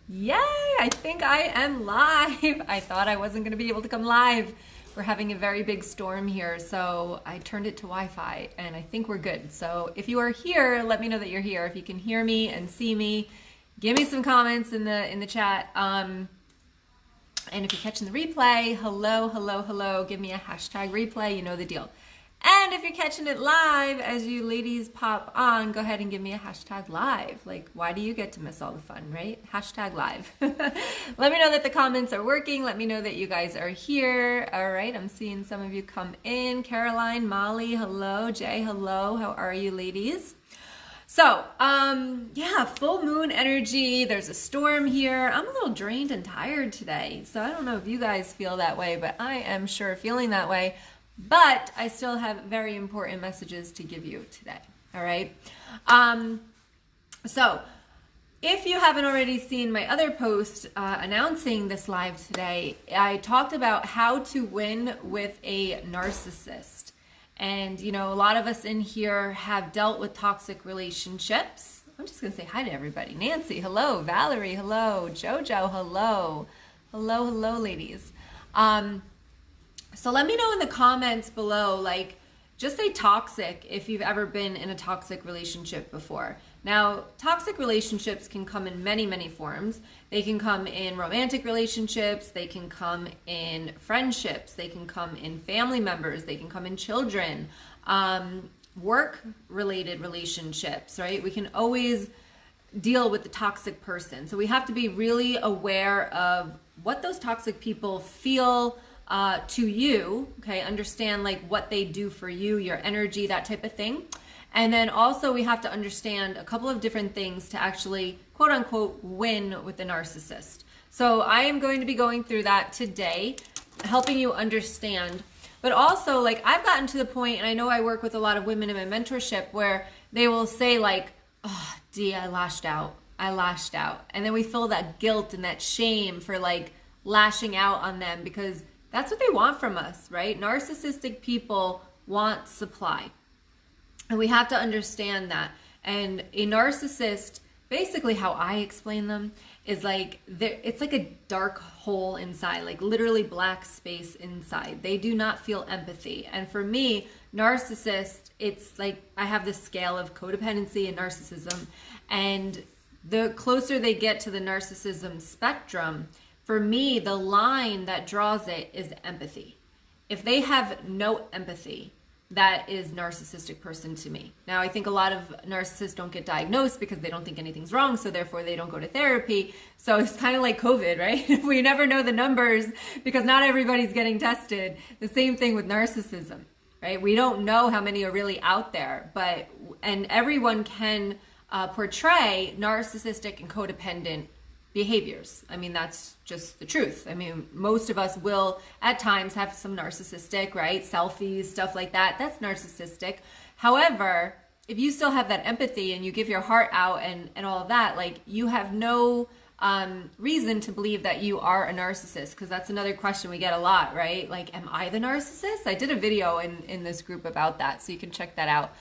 Yay! I think I am live. I thought I wasn't going to be able to come live. We're having a very big storm here, so I turned it to Wi-Fi, and I think we're good. So if you are here, let me know that you're here. If you can hear me and see me, give me some comments in the chat. And if you're catching the replay, hello, hello, hello. Give me a hashtag replay. You know the deal. And if you're catching it live, as you ladies pop on, go ahead and give me a hashtag live. Like, why do you get to miss all the fun, right? Hashtag live. Let me know that the comments are working. Let me know that you guys are here. All right, I'm seeing some of you come in. Caroline, Molly, hello. Jay, hello. How are you, ladies? So, yeah, full moon energy. There's a storm here. I'm a little drained and tired today. So I don't know if you guys feel that way, but I am sure feeling that way. But I still have very important messages to give you today. All right. So if you haven't already seen my other post announcing this live today, I talked about how to win with a narcissist. And, you know, a lot of us in here have dealt with toxic relationships. I'm just going to say hi to everybody. Nancy, hello. Valerie, hello. Jojo, hello. Hello, hello, ladies. So let me know in the comments below, like, just say toxic if you've ever been in a toxic relationship before. Now, toxic relationships can come in many, many forms. They can come in romantic relationships. They can come in friendships. They can come in family members. They can come in children, work-related relationships, right? We can always deal with the toxic person. So we have to be really aware of what those toxic people feel to you, okay? Understand like what they do for you, your energy, that type of thing. And then also we have to understand a couple of different things to actually quote unquote win with the narcissist. So I am going to be going through that today, helping you understand. But also, like, I've gotten to the point, and I know I work with a lot of women in my mentorship, where they will say like, oh, Dee, I lashed out. And then we feel that guilt and that shame for like lashing out on them, because that's what they want from us, right? Narcissistic people want supply. And we have to understand that. And a narcissist, basically how I explain them, is like, it's like a dark hole inside, like literally black space inside. They do not feel empathy. And for me, narcissist, it's like I have this scale of codependency and narcissism. And the closer they get to the narcissism spectrum, for me, the line that draws it is empathy. If they have no empathy, that is narcissistic person to me. Now, I think a lot of narcissists don't get diagnosed because they don't think anything's wrong, so therefore they don't go to therapy. So it's kind of like COVID, right? We never know the numbers because not everybody's getting tested. The same thing with narcissism, right? We don't know how many are really out there, and everyone can portray narcissistic and codependent behaviors. I mean, that's just the truth. I mean, most of us will at times have some narcissistic, right? Selfies, stuff like that. That's narcissistic. However, if you still have that empathy and you give your heart out and all of that, like, you have no reason to believe that you are a narcissist, because that's another question we get a lot, right? Like, am I the narcissist? I did a video in this group about that, so you can check that out.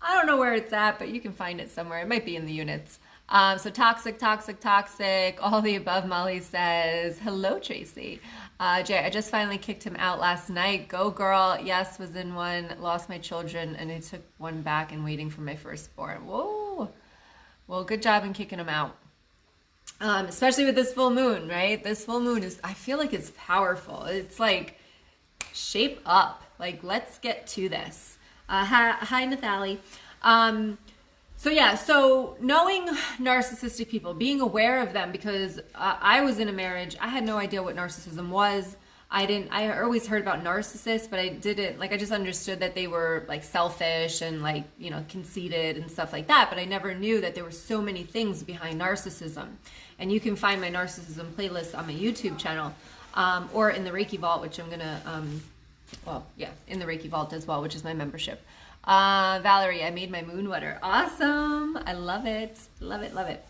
I don't know where it's at, but you can find it somewhere. It might be in the units. So toxic, toxic, toxic, all the above, Molly says. Hello, Tracy. Jay, I just finally kicked him out last night. Go, girl. Yes, was in one, lost my children, and I took one back and waiting for my firstborn. Whoa. Well, good job in kicking him out. Especially with this full moon, right? This full moon is, I feel like it's powerful. It's like, shape up. Like, let's get to this. Hi, Nathalie. So yeah, so knowing narcissistic people, being aware of them, because I was in a marriage, I had no idea what narcissism was. I always heard about narcissists, but I didn't, like, I just understood that they were like selfish and like, you know, conceited and stuff like that. But I never knew that there were so many things behind narcissism. And you can find my narcissism playlist on my YouTube channel, or in the Reiki Vault, which I'm gonna, well, yeah, in the Reiki Vault as well, which is my membership. Valerie, I made my moon water. Awesome. I love it. Love it. Love it.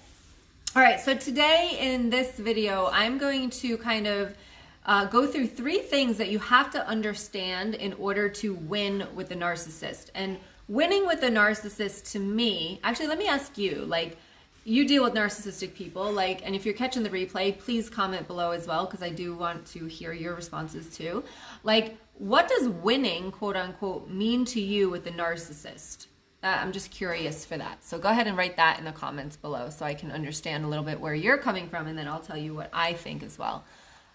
All right. So today in this video, I'm going to kind of go through 3 things that you have to understand in order to win with the narcissist. And winning with the narcissist, to me, actually, let me ask you, like, you deal with narcissistic people, like, and if you're catching the replay, please comment below as well, because I do want to hear your responses too. Like, what does winning, quote unquote, mean to you with the narcissist? I'm just curious for that. So go ahead and write that in the comments below so I can understand a little bit where you're coming from, and then I'll tell you what I think as well.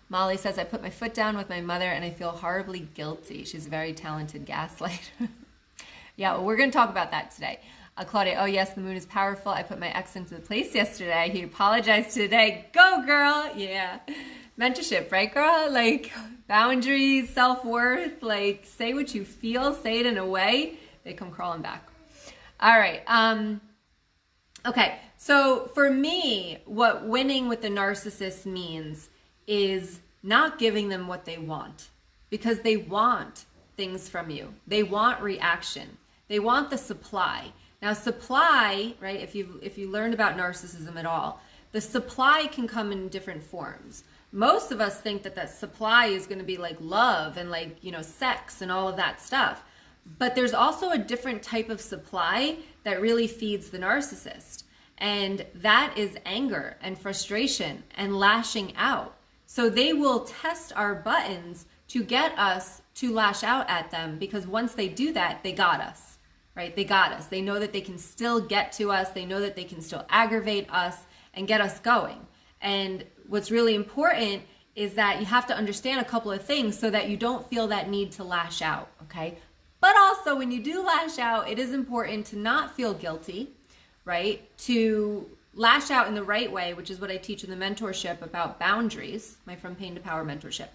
Molly says, I put my foot down with my mother and I feel horribly guilty. She's a very talented gaslighter. Yeah, well, we're going to talk about that today. Claudia, oh yes, the moon is powerful. I put my ex into the place yesterday. He apologized today. Go, girl. Yeah. Mentorship, right, girl? Like, boundaries, self-worth, like, say what you feel, say it in a way, they come crawling back. All right. Okay. So for me, what winning with the narcissist means is not giving them what they want, because they want things from you. They want reaction. They want the supply. Now, supply, right, if you learned about narcissism at all, the supply can come in different forms. Most of us think that supply is going to be like love and like, you know, sex and all of that stuff. But there's also a different type of supply that really feeds the narcissist. And that is anger and frustration and lashing out. So they will test our buttons to get us to lash out at them, because once they do that, they got us, right? They got us. They know that they can still get to us. They know that they can still aggravate us and get us going. And what's really important is that you have to understand a couple of things so that you don't feel that need to lash out, okay? But also, when you do lash out, it is important to not feel guilty, right? To lash out in the right way, which is what I teach in the mentorship about boundaries. My From Pain to Power mentorship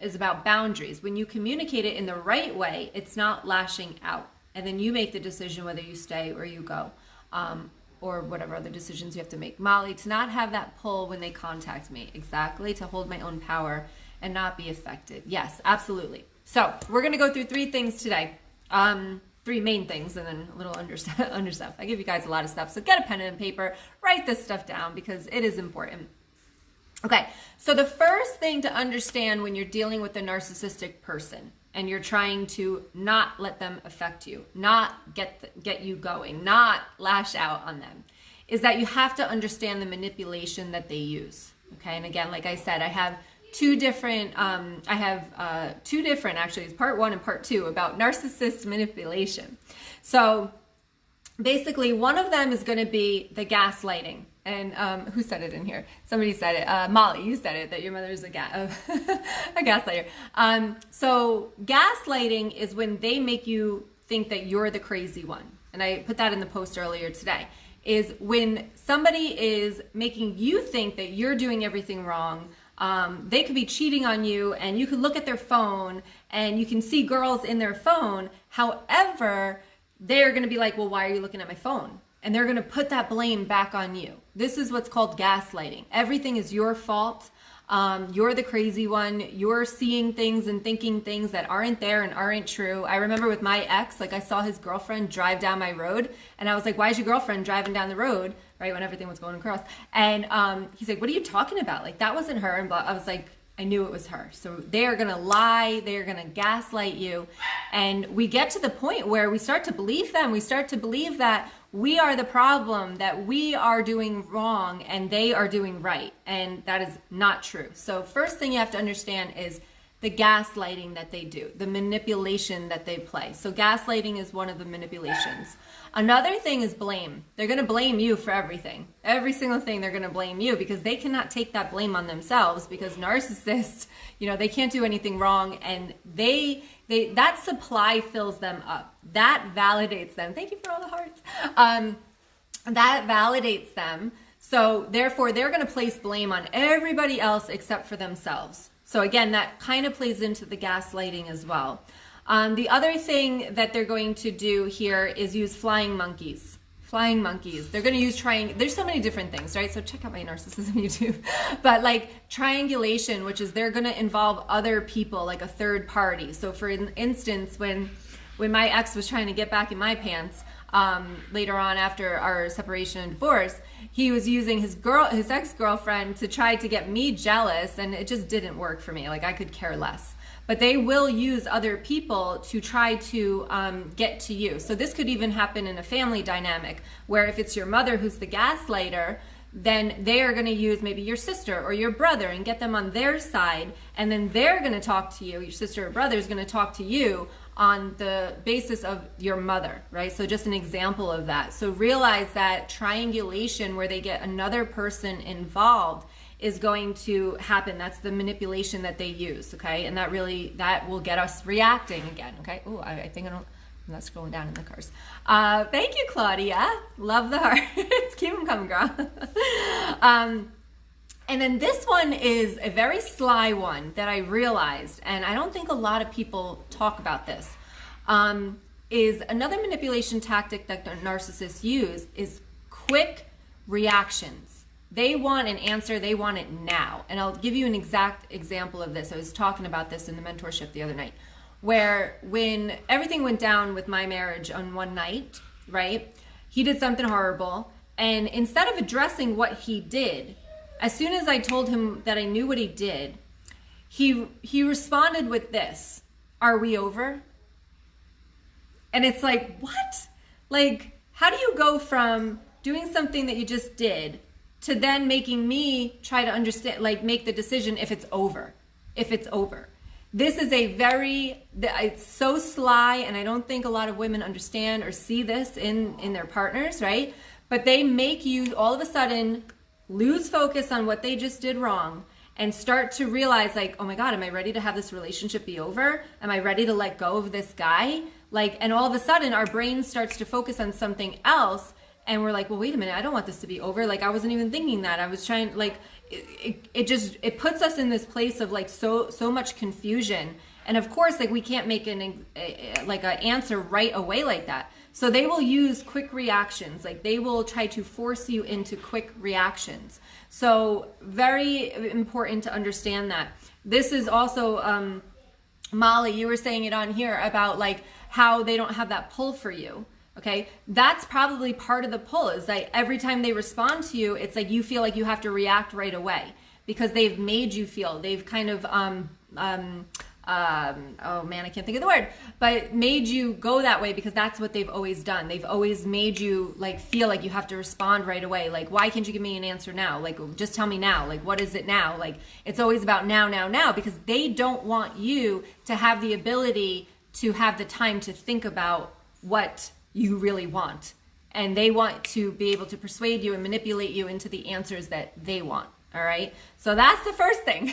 is about boundaries. When you communicate it in the right way, it's not lashing out. And then you make the decision whether you stay or you go, or whatever other decisions you have to make. Molly, to not have that pull when they contact me. Exactly, to hold my own power and not be affected. Yes, absolutely. So we're going to go through 3 things today. 3 main things and then a little under stuff. I give you guys a lot of stuff, so get a pen and paper, write this stuff down because it is important. Okay, so the first thing to understand when you're dealing with a narcissistic person and you're trying to not let them affect you, not get you going, not lash out on them, is that you have to understand the manipulation that they use. Okay, and again, like I said, I have two different, actually, it's part 1 and part 2 about narcissist manipulation. So basically, one of them is going to be the gaslighting. And who said it in here? Somebody said it. Molly, you said it, that your mother is a gaslighter. So gaslighting is when they make you think that you're the crazy one. And I put that in the post earlier today, is when somebody is making you think that you're doing everything wrong. They could be cheating on you, and you could look at their phone and you can see girls in their phone. However, they're going to be like, well, why are you looking at my phone? And they're going to put that blame back on you. This is what's called gaslighting. Everything is your fault. You're the crazy one. You're seeing things and thinking things that aren't there and aren't true. I remember with my ex, like I saw his girlfriend drive down my road, and I was like, why is your girlfriend driving down the road, right, when everything was going across? And he's like, what are you talking about? Like, that wasn't her. And I was like, I knew it was her. So they are going to lie. They are going to gaslight you. And we get to the point where we start to believe them. We start to believe that we are the problem, that we are doing wrong and they are doing right. And that is not true. So first thing you have to understand is the gaslighting that they do, the manipulation that they play. So gaslighting is one of the manipulations. Another thing is blame. They're going to blame you for everything. Every single thing they're going to blame you, because they cannot take that blame on themselves, because narcissists, you know, they can't do anything wrong, and that supply fills them up. That validates them. Thank you for all the hearts. That validates them. So therefore, they're going to place blame on everybody else except for themselves. So again, that kind of plays into the gaslighting as well. The other thing that they're going to do here is use flying monkeys. Flying monkeys. They're going to use there's so many different things, right? So check out my narcissism YouTube. But like triangulation, which is they're going to involve other people, like a third party. So for instance, when my ex was trying to get back in my pants, later on after our separation and divorce, he was using his ex-girlfriend to try to get me jealous, and it just didn't work for me. Like, I could care less. but they will use other people to try to get to you. So this could even happen in a family dynamic, where if it's your mother who's the gaslighter, then they are going to use maybe your sister or your brother and get them on their side, and then they're going to talk to you, your sister or brother is going to talk to you on the basis of your mother, right? So just an example of that. So realize that triangulation where they get another person involved is going to happen. That's the manipulation that they use, okay? And that will get us reacting again, okay? Oh, I think I'm not scrolling down in the cars. Thank you, Claudia. Love the hearts. Keep them coming, girl. And then this one is a very sly one that I realized, and I don't think a lot of people talk about this, is another manipulation tactic that narcissists use is quick reactions. They want an answer, they want it now. And I'll give you an exact example of this. I was talking about this in the mentorship the other night, where when everything went down with my marriage on one night, right, he did something horrible, and instead of addressing what he did, as soon as I told him that I knew what he did, he responded with this: "Are we over?" And it's like, what? Like, how do you go from doing something that you just did to then making me try to understand, like make the decision if it's over, This is it's so sly, and I don't think a lot of women understand or see this in their partners, right? But they make you all of a sudden lose focus on what they just did wrong and start to realize, like, oh my God, am I ready to have this relationship be over? Am I ready to let go of this guy? Like, and all of a sudden our brain starts to focus on something else, and we're like, well, wait a minute, I don't want this to be over. Like, I wasn't even thinking that. I was trying, like, it puts us in this place of like so much confusion. And of course, like, we can't make an answer right away like that. So they will use quick reactions. Like, they will try to force you into quick reactions. So very important to understand that. This is also, Molly, you were saying it on here about like how they don't have that pull for you. Okay, that's probably part of the pull, is that every time they respond to you, it's like you feel like you have to react right away because they've made you feel, they've kind of, oh man, I can't think of the word, but made you go that way because that's what they've always done. They've always made you like feel like you have to respond right away. Like, why can't you give me an answer now? Like, just tell me now. Like, what is it now? Like, it's always about now, because they don't want you to have the ability to have the time to think about what you really want. And they want to be able to persuade you and manipulate you into the answers that they want. All right. So that's the first thing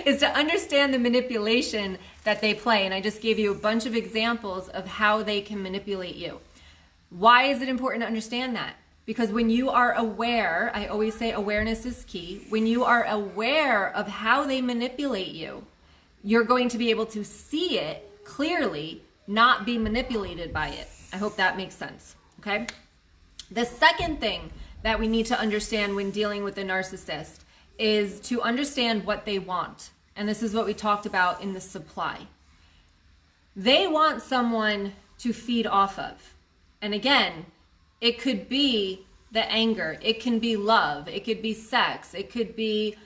is to understand the manipulation that they play. And I just gave you a bunch of examples of how they can manipulate you. Why is it important to understand that? Because when you are aware, I always say awareness is key. When you are aware of how they manipulate you, you're going to be able to see it clearly, not be manipulated by it. I hope that makes sense. Okay. The second thing that we need to understand when dealing with a narcissist is to understand what they want. And this is what we talked about in the supply. They want someone to feed off of. And again, it could be the anger. It can be love. It could be sex. It could be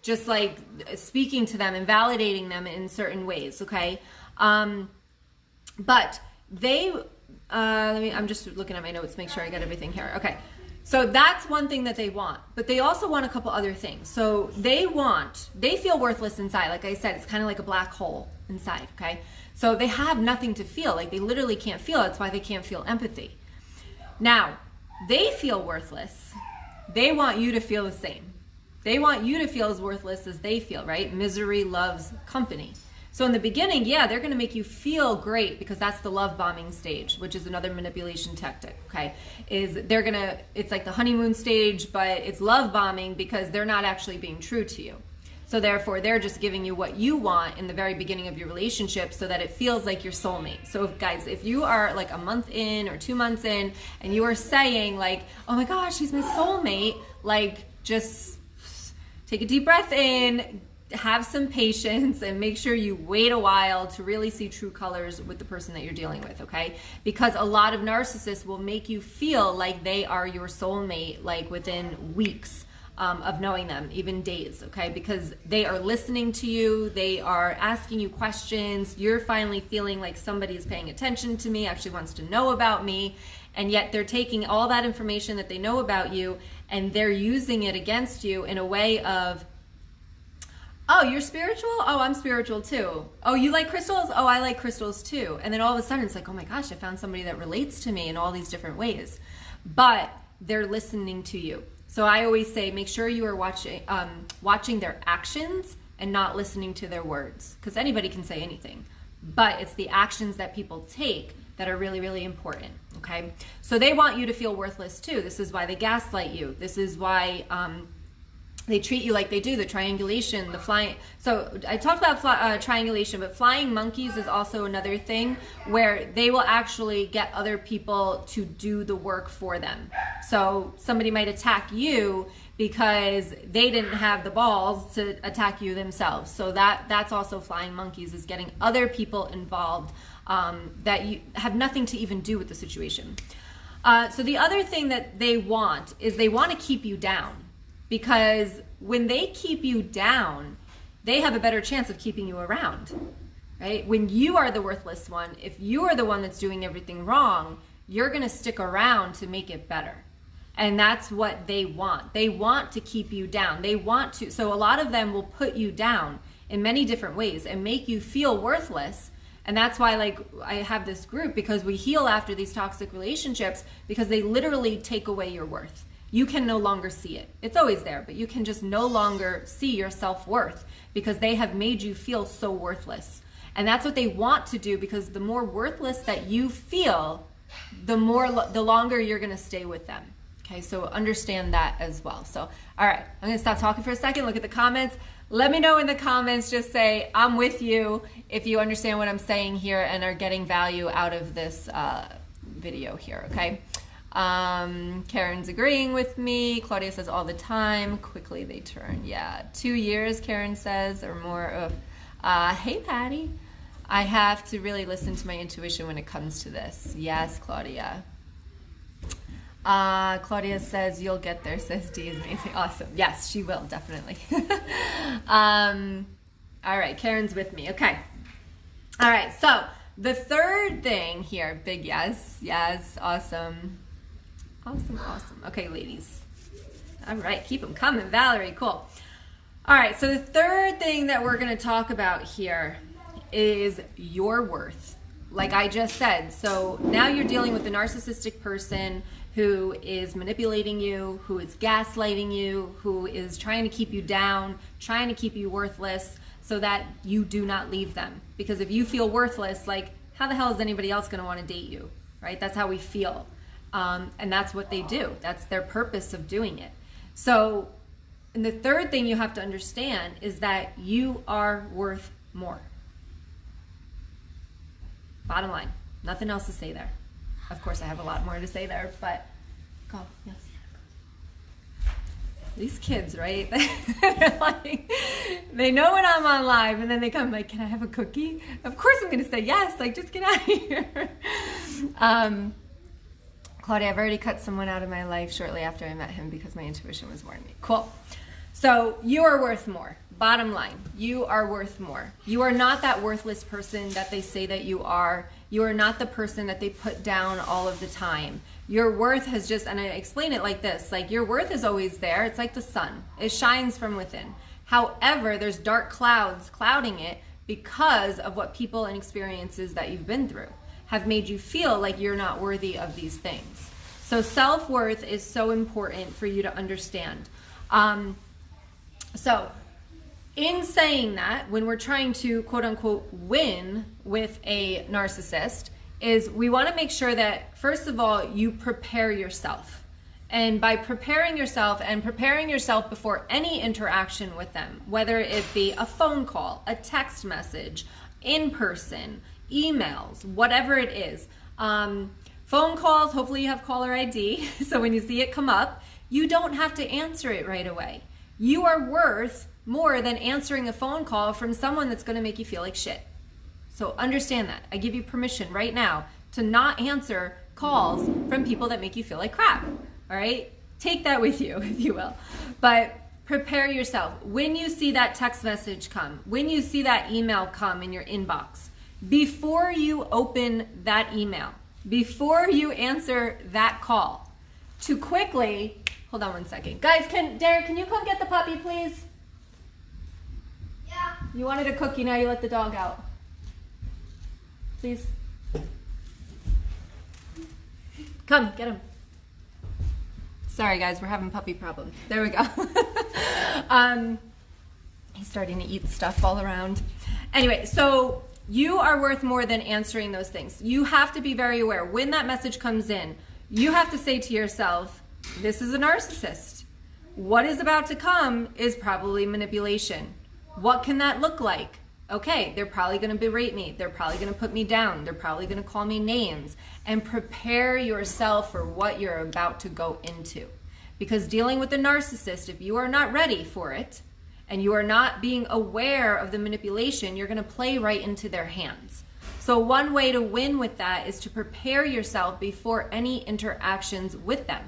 just like speaking to them and validating them in certain ways. Okay. But they, I'm just looking at my notes, make sure I got everything here. Okay. So that's one thing that they want, but they also want a couple other things. So they feel worthless inside. Like I said, it's kind of like a black hole inside. Okay. So they have nothing to feel. Like, they literally can't feel. That's why they can't feel empathy. Now, they feel worthless. They want you to feel the same. They want you to feel as worthless as they feel, right? Misery loves company. So in the beginning, yeah, they're going to make you feel great because that's the love bombing stage, which is another manipulation tactic, okay? It's like the honeymoon stage, but it's love bombing because they're not actually being true to you. So therefore, they're just giving you what you want in the very beginning of your relationship so that it feels like your soulmate. So guys, if you are like a month in or 2 months in and you are saying like, oh my gosh, she's my soulmate, like, just take a deep breath in, have some patience, and make sure you wait a while to really see true colors with the person that you're dealing with, okay? Because a lot of narcissists will make you feel like they are your soulmate like within weeks. of knowing them, even days, okay? Because they are listening to you, they are asking you questions, you're finally feeling like somebody is paying attention to me, actually wants to know about me, and yet they're taking all that information that they know about you and they're using it against you in a way of, oh, you're spiritual? Oh, I'm spiritual too. Oh, you like crystals? Oh, I like crystals too. And then all of a sudden it's like, oh my gosh, I found somebody that relates to me in all these different ways. But they're listening to you. So I always say, make sure you are watching their actions and not listening to their words, because anybody can say anything, but it's the actions that people take that are really, really important, okay? So they want you to feel worthless too. This is why they gaslight you. This is why they treat you like they do, the triangulation, the flying. So I talked about triangulation, but flying monkeys is also another thing where they will actually get other people to do the work for them. So somebody might attack you because they didn't have the balls to attack you themselves. So that's also flying monkeys, is getting other people involved that you have nothing to even do with the situation. So the other thing that they want is they want to keep you down. Because when they keep you down, they have a better chance of keeping you around, right? When you are the worthless one, if you are the one that's doing everything wrong, you're going to stick around to make it better. And that's what they want. They want to keep you down. They want to, so a lot of them will put you down in many different ways and make you feel worthless. And that's why, like, I have this group, because we heal after these toxic relationships, because they literally take away your worth. You can no longer see it. It's always there, but you can just no longer see your self-worth because they have made you feel so worthless. And that's what they want to do, because the more worthless that you feel, the longer you're going to stay with them. Okay, so understand that as well. So, all right, I'm going to stop talking for a second. Look at the comments. Let me know in the comments. Just say, I'm with you, if you understand what I'm saying here and are getting value out of this video here, okay? Karen's agreeing with me. Claudia says all the time. Quickly they turn. Yeah, 2 years, Karen says, or more. Hey, Patty. I have to really listen to my intuition when it comes to this. Yes, Claudia. Claudia says, you'll get there, says Dee is amazing. Awesome. Yes, she will, definitely. All right, Karen's with me. Okay. All right, so the third thing here, big yes, yes, awesome. Awesome, awesome. Okay, ladies. All right, keep them coming, Valerie, cool. All right, so the third thing that we're gonna talk about here is your worth. Like I just said, so now you're dealing with a narcissistic person who is manipulating you, who is gaslighting you, who is trying to keep you down, trying to keep you worthless so that you do not leave them. Because if you feel worthless, like, how the hell is anybody else gonna wanna date you, right? That's how we feel. And that's what they do. That's their purpose of doing it. So, and the third thing you have to understand is that you are worth more. Bottom line, nothing else to say there. Of course, I have a lot more to say there, but go, yes. These kids, right? They're like, they know when I'm on live, and then they come like, can I have a cookie? Of course I'm gonna say yes, like, just get out of here. Claudia, I've already cut someone out of my life shortly after I met him because my intuition was warning me. Cool. So you are worth more. Bottom line, you are worth more. You are not that worthless person that they say that you are. You are not the person that they put down all of the time. Your worth has just, and I explain it like this, like your worth is always there. It's like the sun. It shines from within. However, there's dark clouds clouding it because of what people and experiences that you've been through have made you feel like you're not worthy of these things. So self-worth is so important for you to understand. So in saying that, when we're trying to quote unquote win with a narcissist, is we want to make sure that first of all, you prepare yourself. And by preparing yourself and preparing yourself before any interaction with them, whether it be a phone call, a text message, in person, emails, whatever it is. Phone calls, hopefully you have caller ID, so when you see it come up, you don't have to answer it right away. You are worth more than answering a phone call from someone that's gonna make you feel like shit. So understand that. I give you permission right now to not answer calls from people that make you feel like crap, all right? take that with you, if you will. But prepare yourself. When you see that text message come, when you see that email come in your inbox, before you open that email, before you answer that call, to quickly, hold on one second. Guys, Derek, can you come get the puppy, please? Yeah. You wanted a cookie, now you let the dog out. Please. Come, get him. Sorry guys, we're having puppy problems. There we go. He's starting to eat stuff all around. Anyway, so you are worth more than answering those things. You have to be very aware. When that message comes in, you have to say to yourself, this is a narcissist. What is about to come is probably manipulation. What can that look like? Okay, they're probably going to berate me. They're probably going to put me down. They're probably going to call me names. And prepare yourself for what you're about to go into. Because dealing with a narcissist, if you are not ready for it, and you are not being aware of the manipulation, you're going to play right into their hands. So one way to win with that is to prepare yourself before any interactions with them.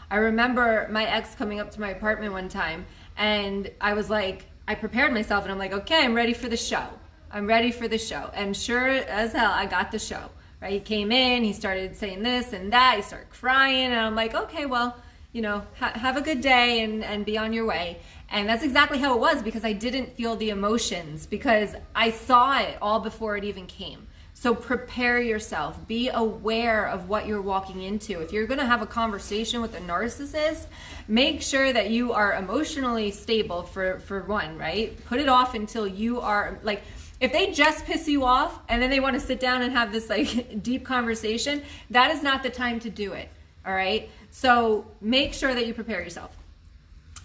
I remember my ex coming up to my apartment one time, and I was like, I prepared myself and I'm like, okay, I'm ready for the show. I'm ready for the show. And sure as hell, I got the show, right? He came in, he started saying this and that, he started crying, and I'm like, okay, well, you know, have a good day and be on your way. And that's exactly how it was, because I didn't feel the emotions, because I saw it all before it even came. So prepare yourself. Be aware of what you're walking into. If you're going to have a conversation with a narcissist, make sure that you are emotionally stable for one, right? Put it off until you are, like, if they just piss you off and then they want to sit down and have this like deep conversation, that is not the time to do it, all right? So make sure that you prepare yourself.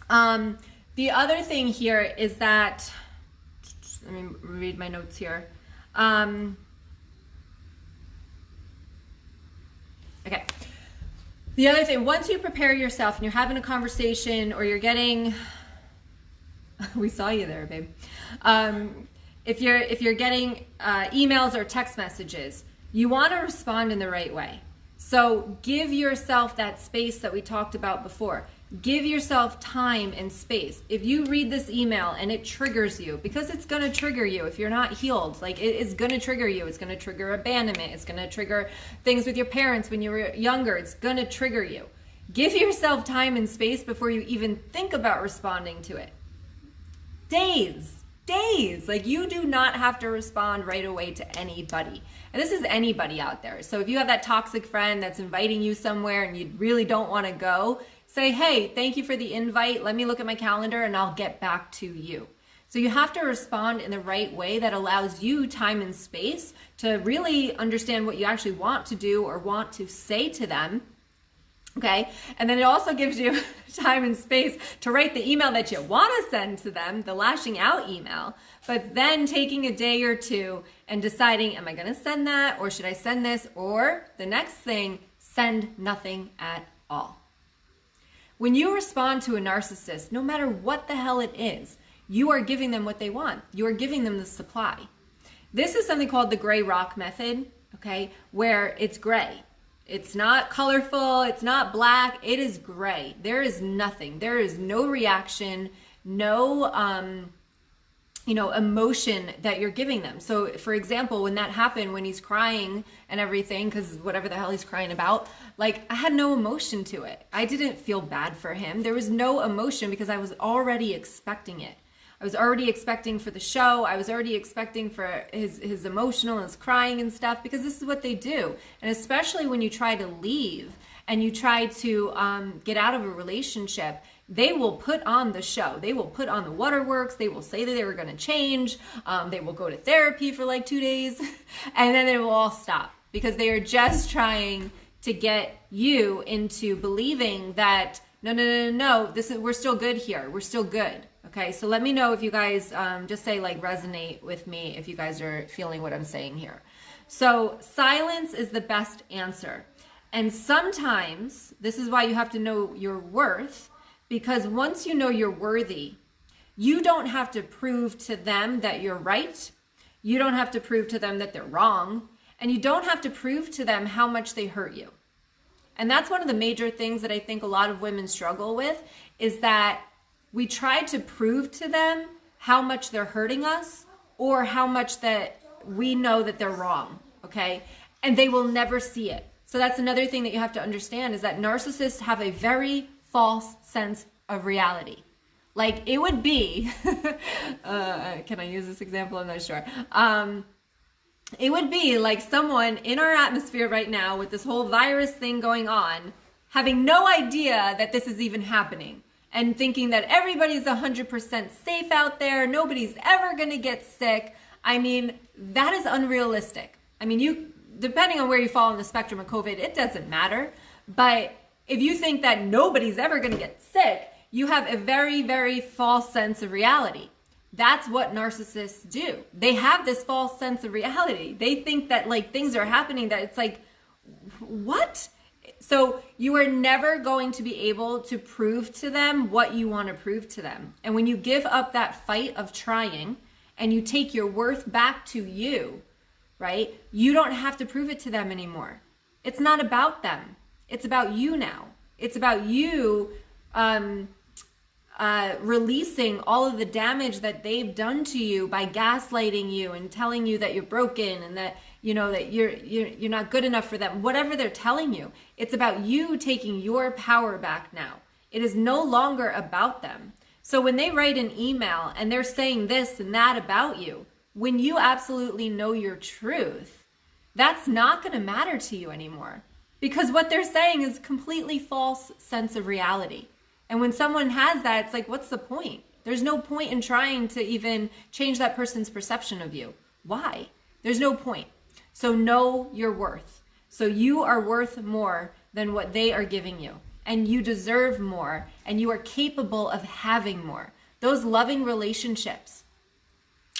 The other thing here is that, let me read my notes here. Okay. The other thing, once you prepare yourself and you're having a conversation or you're getting, we saw you there, babe. If you're getting emails or text messages, you want to respond in the right way. So give yourself that space that we talked about before. Give yourself time and space. If you read this email and it triggers you, because it's going to trigger you if you're not healed, like it is going to trigger you. It's going to trigger abandonment. It's going to trigger things with your parents when you were younger. It's going to trigger you. Give yourself time and space before you even think about responding to it. Days. Like, you do not have to respond right away to anybody. And this is anybody out there. So if you have that toxic friend that's inviting you somewhere and you really don't want to go, say, hey, thank you for the invite. Let me look at my calendar and I'll get back to you. So you have to respond in the right way that allows you time and space to really understand what you actually want to do or want to say to them. Okay, and then it also gives you time and space to write the email that you want to send to them, the lashing out email, but then taking a day or two and deciding, am I going to send that, or should I send this, or the next thing, send nothing at all. When you respond to a narcissist, no matter what the hell it is, you are giving them what they want. You are giving them the supply. This is something called the gray rock method, okay, where it's gray. It's not colorful, it's not black, it is gray. There is nothing. There is no reaction, no emotion that you're giving them. So for example, when that happened, when he's crying and everything, because whatever the hell he's crying about, like, I had no emotion to it. I didn't feel bad for him. There was no emotion because I was already expecting it. I was already expecting for the show. I was already expecting for his emotional and his crying and stuff, because this is what they do. And especially when you try to leave and you try to get out of a relationship, they will put on the show. They will put on the waterworks. They will say that they were going to change. They will go to therapy for like 2 days, and then it will all stop, because they are just trying to get you into believing that no, we're still good here. We're still good. Okay, so let me know if you guys just say like resonate with me if you guys are feeling what I'm saying here. So silence is the best answer. And sometimes this is why you have to know your worth, because once you know you're worthy, you don't have to prove to them that you're right. You don't have to prove to them that they're wrong. And you don't have to prove to them how much they hurt you. And that's one of the major things that I think a lot of women struggle with, is that we try to prove to them how much they're hurting us or how much that we know that they're wrong, okay? And they will never see it. So that's another thing that you have to understand, is that narcissists have a very false sense of reality. Like, it would be, can I use this example? I'm not sure. It would be like someone in our atmosphere right now with this whole virus thing going on, having no idea that this is even happening and thinking that everybody's 100% safe out there, nobody's ever going to get sick. I mean, that is unrealistic. I mean, depending on where you fall on the spectrum of COVID, it doesn't matter. But if you think that nobody's ever going to get sick, you have a very, very false sense of reality. That's what narcissists do. They have this false sense of reality. They think that like things are happening that it's like, what? So you are never going to be able to prove to them what you want to prove to them. And when you give up that fight of trying and you take your worth back to you, right? You don't have to prove it to them anymore. It's not about them. It's about you now. It's about you releasing all of the damage that they've done to you by gaslighting you and telling you that you're broken and that you know that you're not good enough for them. Whatever they're telling you, it's about you taking your power back now. It is no longer about them. So when they write an email and they're saying this and that about you, when you absolutely know your truth, that's not going to matter to you anymore, because what they're saying is completely false sense of reality. And when someone has that, it's like, what's the point? There's no point in trying to even change that person's perception of you. Why? There's no point. So know your worth. So you are worth more than what they are giving you. And you deserve more. And you are capable of having more. Those loving relationships.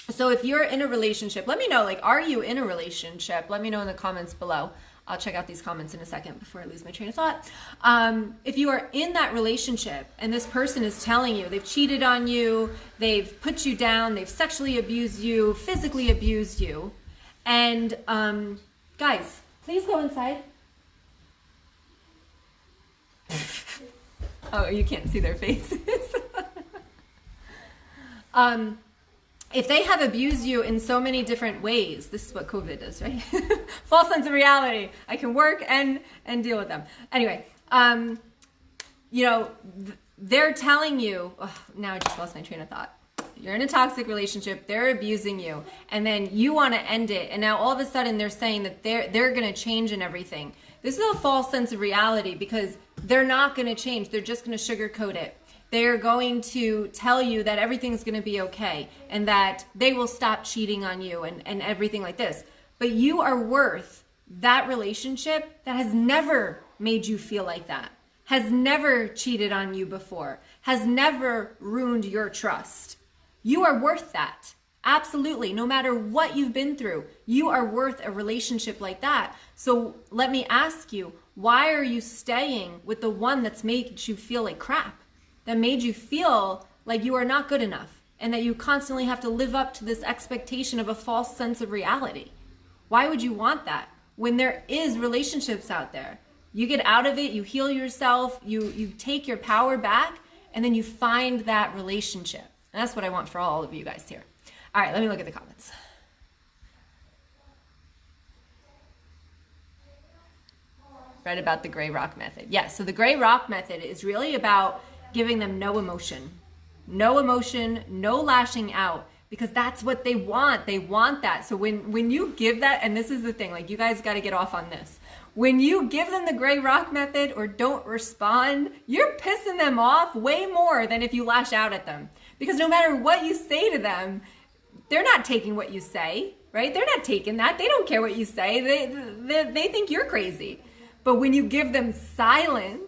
So if you're in a relationship, let me know, like, are you in a relationship? Let me know in the comments below. I'll check out these comments in a second before I lose my train of thought. If you are in that relationship and this person is telling you they've cheated on you, they've put you down, they've sexually abused you, physically abused you, and guys, please go inside. Oh, you can't see their faces. If they have abused you in so many different ways, this is what COVID does, right? False sense of reality. I can work and deal with them. Anyway, you know, they're telling you, oh, now I just lost my train of thought. You're in a toxic relationship, they're abusing you, and then you want to end it, and now all of a sudden they're saying that they're going to change and everything. This is a false sense of reality, because they're not going to change. They're just going to sugarcoat it. They're going to tell you that everything's going to be okay and that they will stop cheating on you and everything like this. But you are worth that relationship that has never made you feel like that, has never cheated on you before, has never ruined your trust. You are worth that. Absolutely. No matter what you've been through, you are worth a relationship like that. So let me ask you, why are you staying with the one that's made you feel like crap? That made you feel like you are not good enough and that you constantly have to live up to this expectation of a false sense of reality. Why would you want that when there is relationships out there? You get out of it, you heal yourself, you take your power back, and then you find that relationship. And that's what I want for all of you guys here. All right, let me look at the comments. Read about the gray rock method. Yes, so the gray rock method is really about giving them no emotion, no lashing out, because that's what they want. They want that. So when you give that, and this is the thing, like, you guys got to get off on this. When you give them the gray rock method or don't respond, you're pissing them off way more than if you lash out at them. Because no matter what you say to them, they're not taking what you say, right? They're not taking that. They don't care what you say. They think you're crazy. But when you give them silence,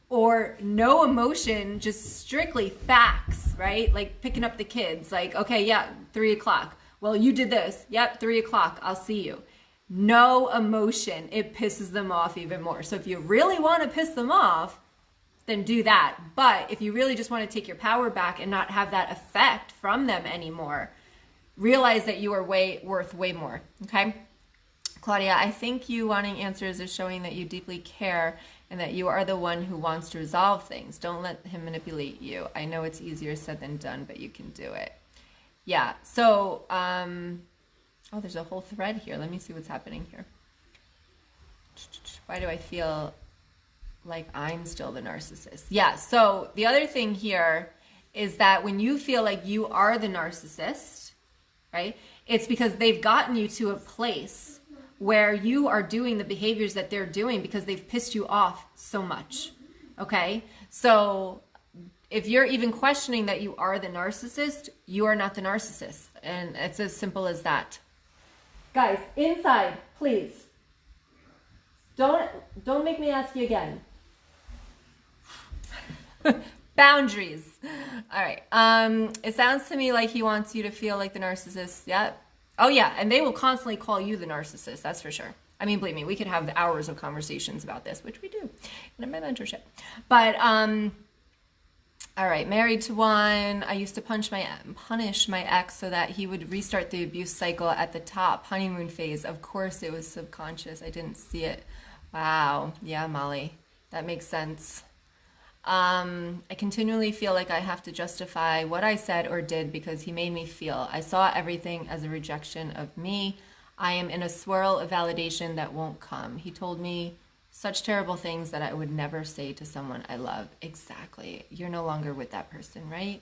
or no emotion, just strictly facts, right? Like picking up the kids, like, okay, yeah, 3 o'clock. Well, you did this. Yep, 3 o'clock, I'll see you. No emotion, it pisses them off even more. So if you really want to piss them off, then do that. But if you really just want to take your power back and not have that effect from them anymore, realize that you are worth way more, okay? Claudia, I think you wanting answers is showing that you deeply care and that you are the one who wants to resolve things. Don't let him manipulate you. I know it's easier said than done, but you can do it. Yeah, so, oh, there's a whole thread here. Let me see what's happening here. Why do I feel like I'm still the narcissist? Yeah, so the other thing here is that when you feel like you are the narcissist, right, it's because they've gotten you to a place where you are doing the behaviors that they're doing because they've pissed you off so much, okay? So if you're even questioning that you are the narcissist, you are not the narcissist. And it's as simple as that. Guys, inside, please. Don't make me ask you again. Boundaries. All right. It sounds to me like he wants you to feel like the narcissist. Yeah. Oh yeah, and they will constantly call you the narcissist, that's for sure. I mean, believe me, we could have hours of conversations about this, which we do in my mentorship. But, all right, married to one. I used to punish my ex so that he would restart the abuse cycle at the top, honeymoon phase. Of course, it was subconscious. I didn't see it. Wow. Yeah, Molly, that makes sense. I continually feel like I have to justify what I said or did because he made me feel. I saw everything as a rejection of me. I am in a swirl of validation that won't come. He told me such terrible things that I would never say to someone I love. Exactly. You're no longer with that person, right?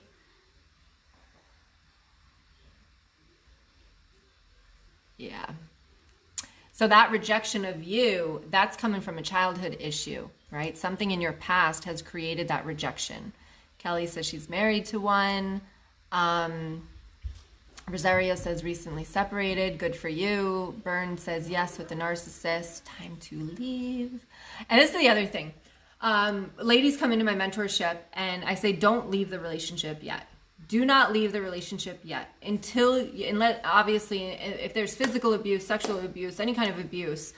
Yeah. So that rejection of you, that's coming from a childhood issue, right? Something in your past has created that rejection. Kelly says she's married to one. Rosario says recently separated. Good for you. Byrne says yes with the narcissist. Time to leave. And this is the other thing. Ladies come into my mentorship and I say, don't leave the relationship yet. Do not leave the relationship yet unless obviously if there's physical abuse, sexual abuse, any kind of abuse,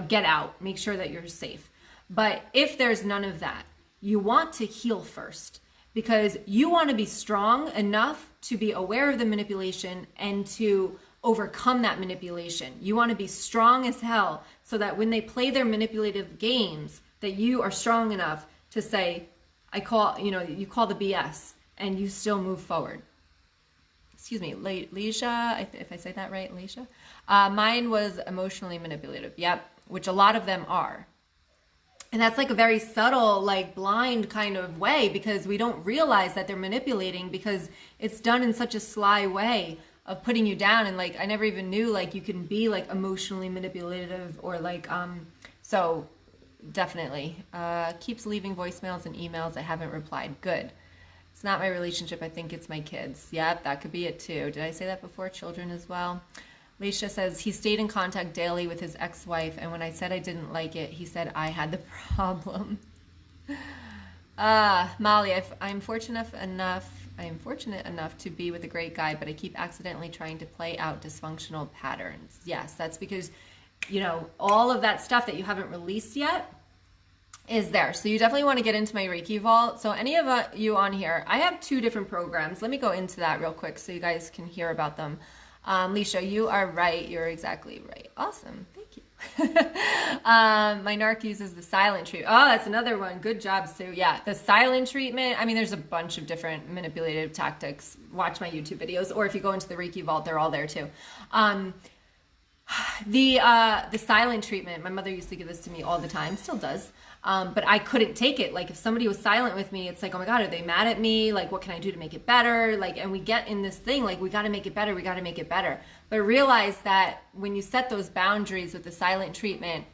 get out, make sure that you're safe. But if there's none of that, you want to heal first because you want to be strong enough to be aware of the manipulation and to overcome that manipulation. You want to be strong as hell so that when they play their manipulative games, that you are strong enough to say, you call the BS. And you still move forward. Excuse me, Leisha, if I say that right, Leisha. Mine was emotionally manipulative, yep, which a lot of them are. And that's like a very subtle, like blind kind of way because we don't realize that they're manipulating because it's done in such a sly way of putting you down. And like, I never even knew like you can be like emotionally manipulative or like, so definitely. Keeps leaving voicemails and emails. I haven't replied. Good. It's not my relationship. I think it's my kids. Yep, that could be it too. Did I say that before? Children as well. Leisha says he stayed in contact daily with his ex-wife, and when I said I didn't like it, he said I had the problem. Molly, I'm fortunate enough to be with a great guy, but I keep accidentally trying to play out dysfunctional patterns. Yes, that's because, all of that stuff that you haven't released yet is there. So you definitely want to get into my Reiki Vault. So any of you on here, I have 2 different programs. Let me go into that real quick so you guys can hear about them. Leisha, you are right. You're exactly right. Awesome. Thank you. My narc uses the silent treatment. Oh, that's another one. Good job, Sue. Yeah, the silent treatment. I mean, there's a bunch of different manipulative tactics. Watch my YouTube videos, or if you go into the Reiki Vault, they're all there too. The silent treatment, my mother used to give this to me all the time, still does. But I couldn't take it. Like if somebody was silent with me, it's like, oh my God, are they mad at me? Like, what can I do to make it better? Like, and we get in this thing, like, we got to make it better. We got to make it better. But realize that when you set those boundaries with the silent treatment,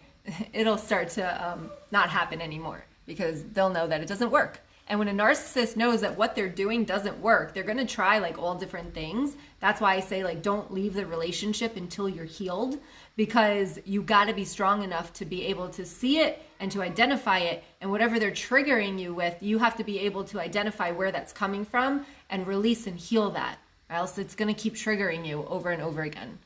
it'll start to not happen anymore because they'll know that it doesn't work. And when a narcissist knows that what they're doing doesn't work, they're going to try like all different things. That's why I say like, don't leave the relationship until you're healed, because you got to be strong enough to be able to see it and to identify it. And whatever they're triggering you with, you have to be able to identify where that's coming from and release and heal that, or else it's going to keep triggering you over and over again.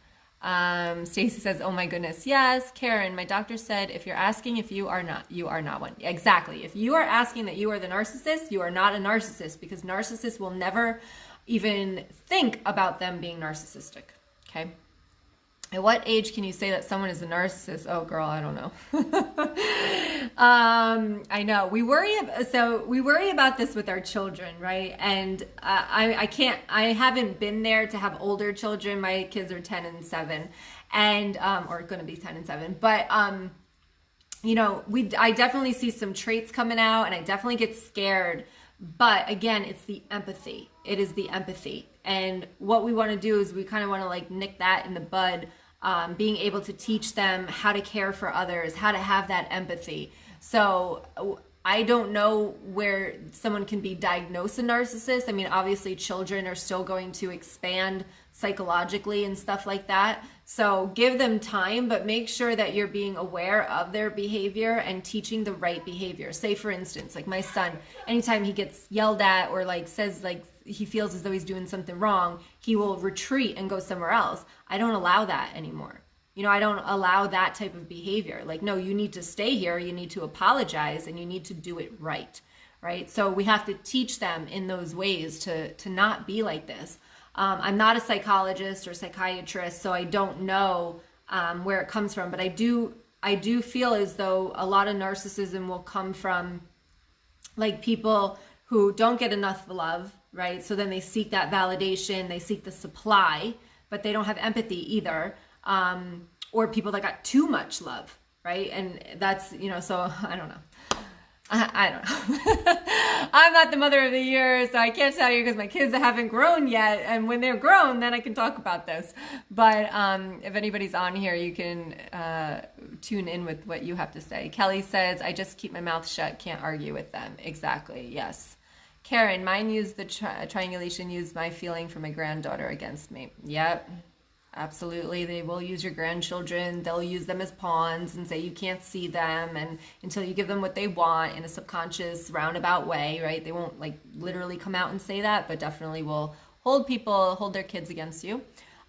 Stacy says, oh my goodness. Yes. Karen, my doctor said, if you're asking if you are not one. Exactly. If you are asking that you are the narcissist, you are not a narcissist, because narcissists will never even think about them being narcissistic. Okay. At what age can you say that someone is a narcissist? Oh, girl, I don't know. I know we worry about this with our children, right? And I haven't been there to have older children. My kids are 10 and 7, and or going to be 10 and 7. But you know, I definitely see some traits coming out, and I definitely get scared. But again, it's the empathy. It is the empathy. And what we want to do is we kind of want to like nip that in the bud, being able to teach them how to care for others, how to have that empathy. So I don't know where someone can be diagnosed a narcissist. I mean, obviously children are still going to expand psychologically and stuff like that. So give them time, but make sure that you're being aware of their behavior and teaching the right behavior. Say for instance, like my son, anytime he gets yelled at or like says like he feels as though he's doing something wrong, he will retreat and go somewhere else. I don't allow that anymore. You know, I don't allow that type of behavior. Like, no, you need to stay here, you need to apologize, and you need to do it right, right? So we have to teach them in those ways to not be like this. I'm not a psychologist or psychiatrist, so I don't know where it comes from, but I do feel as though a lot of narcissism will come from like people who don't get enough love, right? So then they seek that validation, they seek the supply, but they don't have empathy either. Or people that got too much love, right? And that's, you know, so I don't know. I don't know. I'm not the mother of the year, so I can't tell you because my kids haven't grown yet. And when they're grown, then I can talk about this. But if anybody's on here, you can tune in with what you have to say. Kelly says, I just keep my mouth shut, can't argue with them. Exactly, yes. Karen, mine used the triangulation, used my feeling for my granddaughter against me. Yep. Absolutely. They will use your grandchildren. They'll use them as pawns and say you can't see them, and until you give them what they want in a subconscious roundabout way, right? They won't like literally come out and say that, but definitely will hold their kids against you.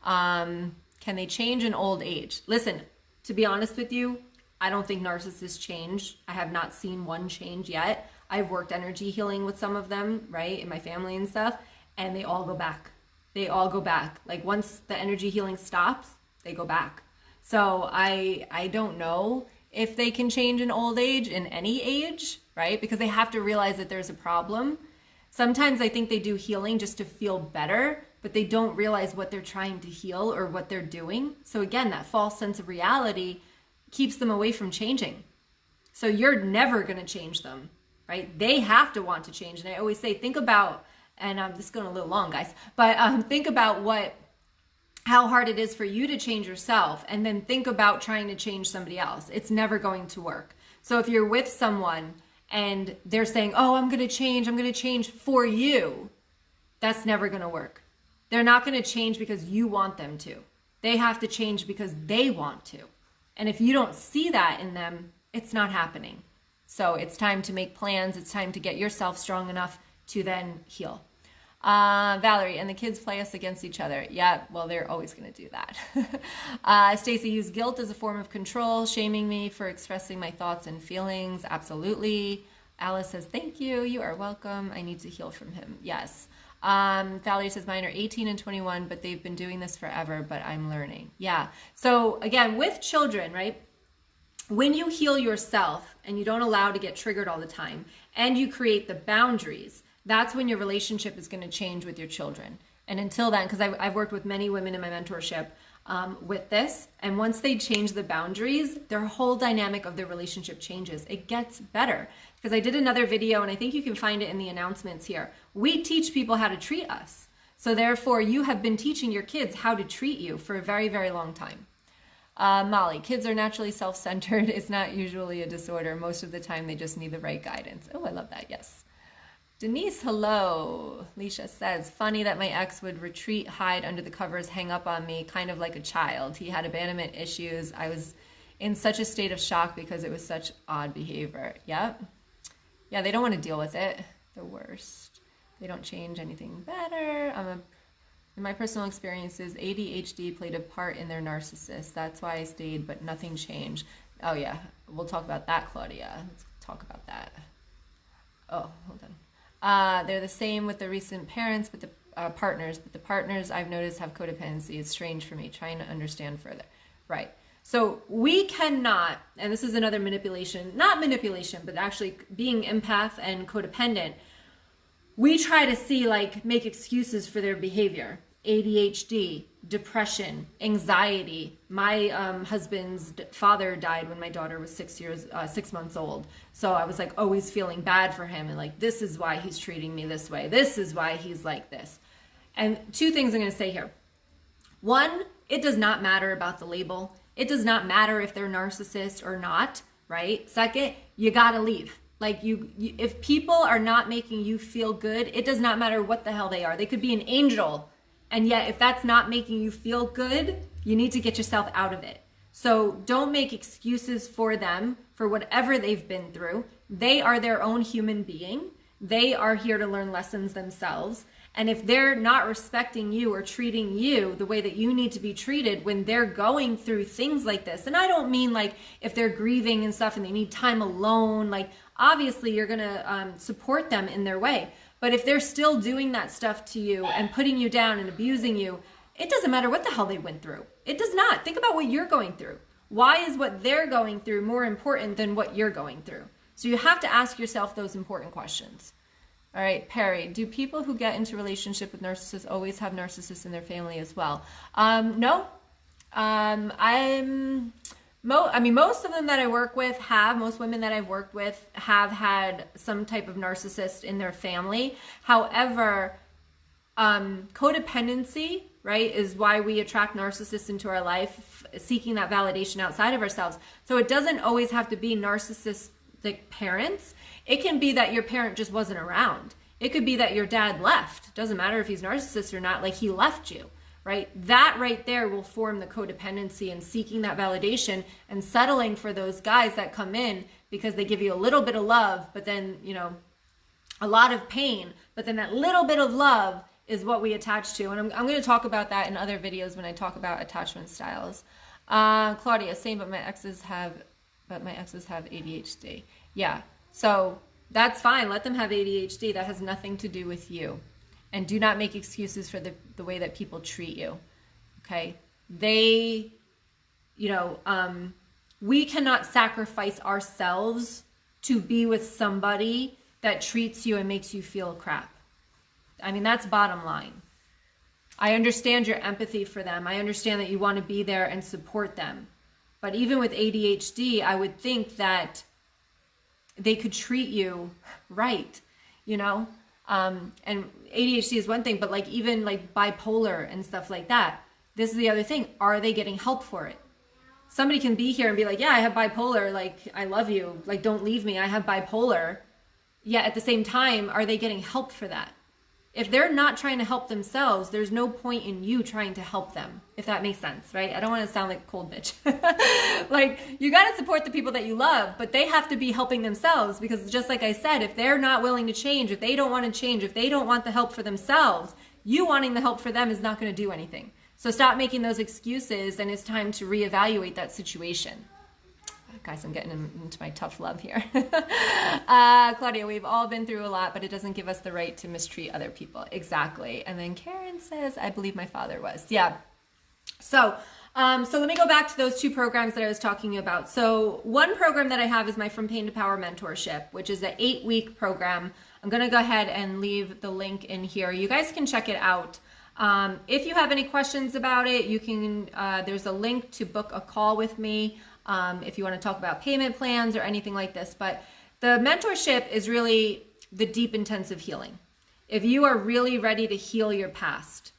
Can they change in old age? Listen, to be honest with you, I don't think narcissists change. I have not seen one change yet. I've worked energy healing with some of them, right, in my family and stuff, and they all go back. They all go back. Like once the energy healing stops, they go back. So I don't know if they can change in old age, in any age, right? Because they have to realize that there's a problem. Sometimes I think they do healing just to feel better, but they don't realize what they're trying to heal or what they're doing. So again, that false sense of reality keeps them away from changing. So you're never going to change them, right? They have to want to change. And I always say, think about, and this is going a little long, guys, but think about how hard it is for you to change yourself, and then think about trying to change somebody else. It's never going to work. So if you're with someone and they're saying, oh, I'm going to change for you, that's never going to work. They're not going to change because you want them to. They have to change because they want to. And if you don't see that in them, it's not happening. So it's time to make plans. It's time to get yourself strong enough to then heal. Valerie, and the kids play us against each other. Yeah, well, they're always going to do that. Stacy, use guilt as a form of control, shaming me for expressing my thoughts and feelings. Absolutely. Alice says, thank you. You are welcome. I need to heal from him. Yes. Valerie says, mine are 18 and 21, but they've been doing this forever, but I'm learning. Yeah. So again, with children, right? When you heal yourself and you don't allow to get triggered all the time, and you create the boundaries, that's when your relationship is going to change with your children. And until then, because I've worked with many women in my mentorship with this, and once they change the boundaries, their whole dynamic of their relationship changes. It gets better. Because I did another video, and I think you can find it in the announcements here. We teach people how to treat us. So therefore, you have been teaching your kids how to treat you for a very, very long time. Molly, kids are naturally self-centered. It's not usually a disorder. Most of the time, they just need the right guidance. Oh, I love that. Yes. Denise, hello. Leisha says, funny that my ex would retreat, hide under the covers, hang up on me, kind of like a child. He had abandonment issues. I was in such a state of shock because it was such odd behavior. Yep. Yeah, they don't want to deal with it. The worst. They don't change anything better. In my personal experiences, ADHD played a part in their narcissist. That's why I stayed, but nothing changed. Oh yeah, we'll talk about that, Claudia. Let's talk about that. Oh, hold on. They're the same with the recent parents, but partners, but the partners I've noticed have codependency. It's strange for me, trying to understand further. Right. So we cannot, and this is another manipulation, not manipulation, but actually being empath and codependent, we try to see, like, make excuses for their behavior. ADHD, depression, anxiety. My husband's father died when my daughter was 6 months old. So I was like always feeling bad for him, and like, this is why he's treating me this way. This is why he's like this. And two things I'm going to say here. One, it does not matter about the label. It does not matter if they're narcissist or not, right? Second, you got to leave. Like you, if people are not making you feel good, it does not matter what the hell they are. They could be an angel. And yet, if that's not making you feel good, you need to get yourself out of it. So don't make excuses for them for whatever they've been through. They are their own human being. They are here to learn lessons themselves. And if they're not respecting you or treating you the way that you need to be treated when they're going through things like this, and I don't mean like if they're grieving and stuff and they need time alone, like obviously you're going to support them in their way. But if they're still doing that stuff to you and putting you down and abusing you, it doesn't matter what the hell they went through. It does not. Think about what you're going through. Why is what they're going through more important than what you're going through? So you have to ask yourself those important questions. All right, Perry, do people who get into relationship with narcissists always have narcissists in their family as well? No. Most of them that I work with most women that I've worked with have had some type of narcissist in their family. However, codependency, right, is why we attract narcissists into our life, seeking that validation outside of ourselves. So it doesn't always have to be narcissistic parents. It can be that your parent just wasn't around. It could be that your dad left. Doesn't matter if he's narcissist or not, like he left you. Right? That right there will form the codependency and seeking that validation and settling for those guys that come in because they give you a little bit of love, but then, you know, a lot of pain. But then that little bit of love is what we attach to. And I'm going to talk about that in other videos when I talk about attachment styles. Claudia, same, but my exes have ADHD. Yeah. So that's fine. Let them have ADHD. That has nothing to do with you. And do not make excuses for the way that people treat you, okay? We cannot sacrifice ourselves to be with somebody that treats you and makes you feel crap. I mean, that's bottom line. I understand your empathy for them. I understand that you want to be there and support them. But even with ADHD, I would think that they could treat you right, you know? And ADHD is one thing, but like even like bipolar and stuff like that, this is the other thing. Are they getting help for it? Somebody can be here and be like, yeah, I have bipolar. Like, I love you. Like, don't leave me. I have bipolar. Yet at the same time, are they getting help for that? If they're not trying to help themselves, there's no point in you trying to help them, if that makes sense, right? I don't want to sound like a cold bitch. Like, you got to support the people that you love, but they have to be helping themselves, because just like I said, if they're not willing to change, if they don't want to change, if they don't want the help for themselves, you wanting the help for them is not going to do anything. So stop making those excuses, and it's time to reevaluate that situation. Guys, I'm getting into my tough love here. Claudia, we've all been through a lot, but it doesn't give us the right to mistreat other people. Exactly. And then Karen says, I believe my father was. Yeah. So let me go back to those two programs that I was talking about. So one program that I have is my From Pain to Power Mentorship, which is an 8-week program. I'm going to go ahead and leave the link in here. You guys can check it out. If you have any questions about it, you can, there's a link to book a call with me. If you want to talk about payment plans or anything like this. But the mentorship is really the deep intensive healing. If you are really ready to heal your past,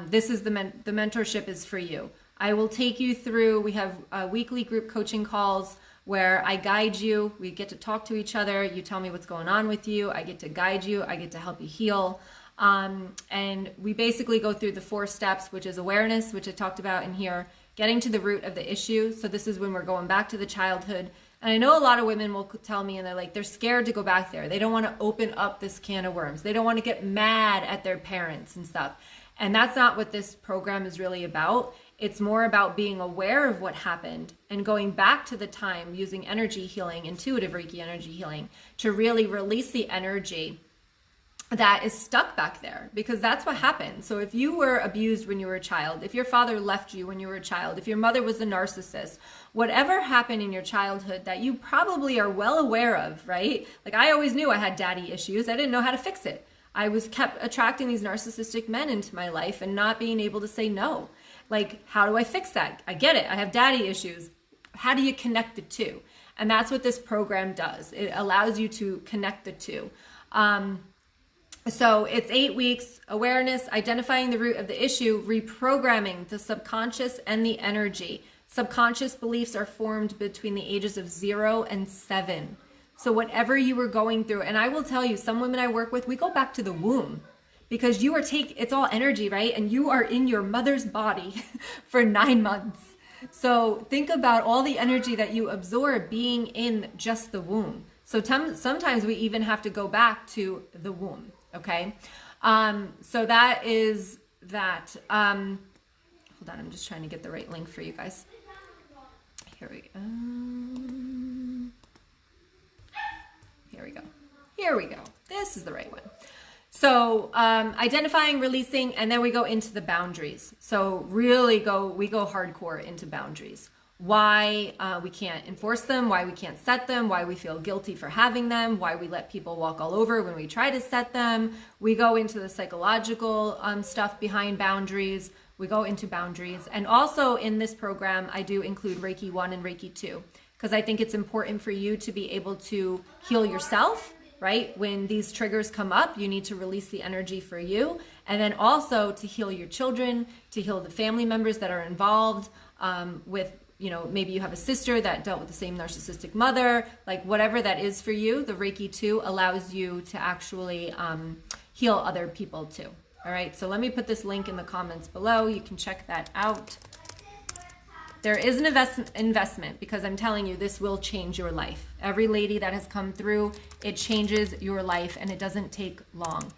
this is the mentorship is for you. I will take you through, we have weekly group coaching calls where I guide you. We get to talk to each other. You tell me what's going on with you. I get to guide you. I get to help you heal. And we basically go through the 4 steps, which is awareness, which I talked about in here, getting to the root of the issue. So this is when we're going back to the childhood. And I know a lot of women will tell me, and they're scared to go back there. They don't want to open up this can of worms. They don't want to get mad at their parents and stuff. And that's not what this program is really about. It's more about being aware of what happened and going back to the time using energy healing, intuitive Reiki energy healing, to really release the energy that is stuck back there, because that's what happened. So if you were abused when you were a child, if your father left you when you were a child, if your mother was a narcissist, whatever happened in your childhood that you probably are well aware of, right? Like I always knew I had daddy issues. I didn't know how to fix it. I was kept attracting these narcissistic men into my life and not being able to say no. Like, how do I fix that? I get it. I have daddy issues. How do you connect the two? And that's what this program does. It allows you to connect the two. So it's 8 weeks, awareness, identifying the root of the issue, reprogramming the subconscious and the energy. Subconscious beliefs are formed between the ages of 0 and 7. So whatever you were going through, and I will tell you, some women I work with, we go back to the womb, because you are it's all energy, right? And you are in your mother's body for 9 months. So think about all the energy that you absorb being in just the womb. So sometimes we even have to go back to the womb. Okay. So that is that. Hold on. I'm just trying to get the right link for you guys. Here we go. Here we go. This is the right one. So identifying, releasing, and then we go into the boundaries. So really we go hardcore into boundaries. Why we can't enforce them, why we can't set them, why we feel guilty for having them, why we let people walk all over when we try to set them. We go into the psychological stuff behind boundaries. We go into boundaries. And also in this program, I do include Reiki 1 and Reiki 2, because I think it's important for you to be able to heal yourself, right? When these triggers come up, you need to release the energy for you. And then also to heal your children, to heal the family members that are involved with, you know, maybe you have a sister that dealt with the same narcissistic mother, like whatever that is for you. The Reiki 2 allows you to actually heal other people too. All right, so let me put this link in the comments below. You can check that out. There is an investment, because I'm telling you, this will change your life. Every lady that has come through, it changes your life, and it doesn't take long.